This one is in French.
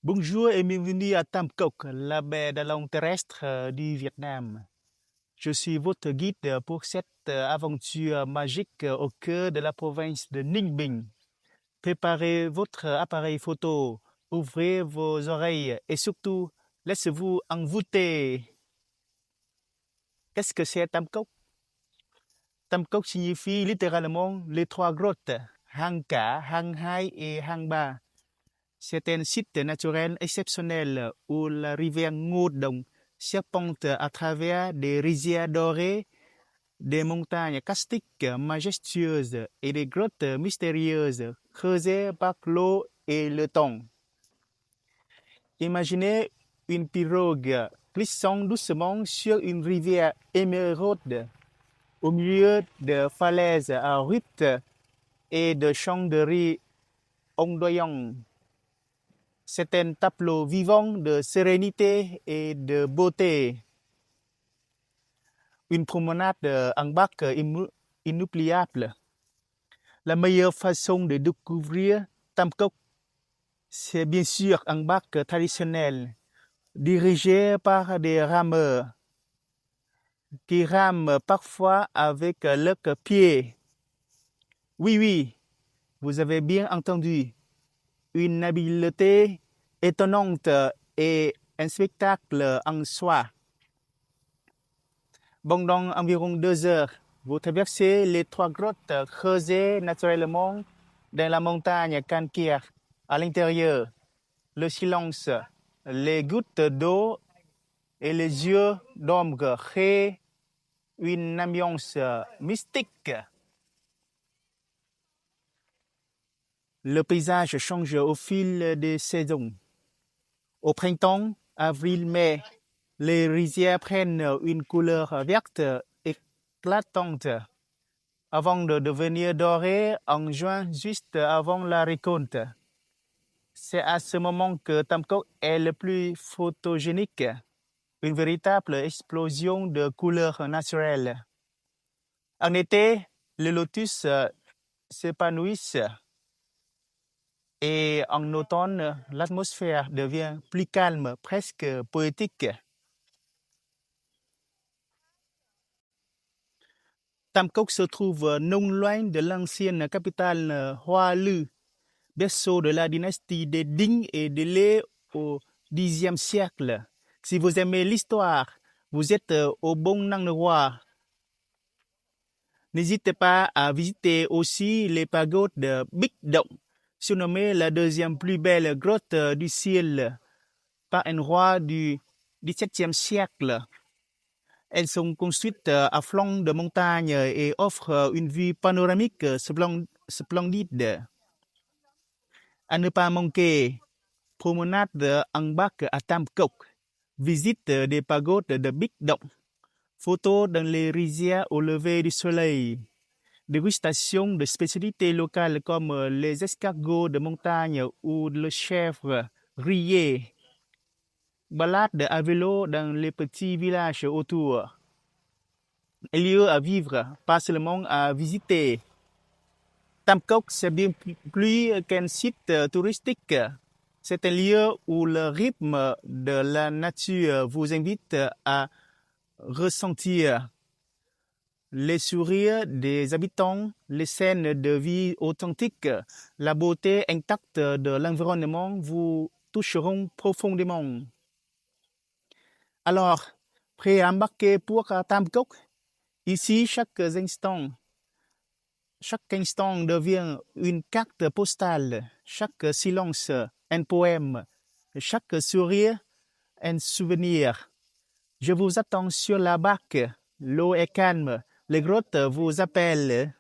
Bonjour et bienvenue à Tam Coc, la baie de langue terrestre du Vietnam. Je suis votre guide pour cette aventure magique au cœur de la province de Ninh Bình. Préparez votre appareil photo, ouvrez vos oreilles et surtout, laissez-vous envoûter. Qu'est-ce que c'est Tam Coc? Tam Coc signifie littéralement les trois grottes, Hang Cả, Hang Hai et Hang Ba. C'est un site naturel exceptionnel où la rivière Ngô Đồng serpente à travers des rizières dorées, des montagnes kastiques majestueuses et des grottes mystérieuses creusées par l'eau et le temps. Imaginez une pirogue glissant doucement sur une rivière émeraude au milieu de falaises abruptes et de champs de riz ondoyants. C'est un tableau vivant de sérénité et de beauté. Une promenade en barque inoubliable. La meilleure façon de découvrir Tam Coc, c'est bien sûr en barque traditionnelle, dirigée par des rameurs qui rament parfois avec leurs pieds. Oui, oui, vous avez bien entendu. Une habileté étonnante et un spectacle en soi. Pendant environ 2 heures, vous traversez les trois grottes creusées naturellement dans la montagne calcaire. À l'intérieur, le silence, les gouttes d'eau et les yeux d'ombre créent une ambiance mystique. Le paysage change au fil des saisons. Au printemps, avril-mai, les rizières prennent une couleur verte éclatante avant de devenir dorées en juin, juste avant la récolte. C'est à ce moment que Tam Coc est le plus photogénique, une véritable explosion de couleurs naturelles. En été, les lotus s'épanouissent et en automne, l'atmosphère devient plus calme, presque poétique. Tam Coc se trouve non loin de l'ancienne capitale Hoa Lư, berceau de la dynastie des Ding et des Lê au Xe siècle. Si vous aimez l'histoire, vous êtes au bon endroit. N'hésitez pas à visiter aussi les pagodes de Big Động, surnommée la deuxième plus belle grotte du ciel par un roi du XVIIe siècle. Elles sont construites à flanc de montagne et offrent une vue panoramique splendide. À ne pas manquer, promenade en barque à Tam Coc, visite des pagodes de Big Động, photos dans les rizières au lever du soleil, dégustation de spécialités locales comme les escargots de montagne ou le chèvre rillé, balade à vélo dans les petits villages autour. Un lieu à vivre, pas seulement à visiter. Tam Coc, c'est bien plus qu'un site touristique. C'est un lieu où le rythme de la nature vous invite à ressentir les sourires des habitants, les scènes de vie authentiques, la beauté intacte de l'environnement vous toucheront profondément. Alors, prêt à embarquer pour Tam Coc? Ici, chaque instant devient une carte postale, chaque silence un poème, chaque sourire un souvenir. Je vous attends sur la barque, l'eau est calme, les grottes vous appellent.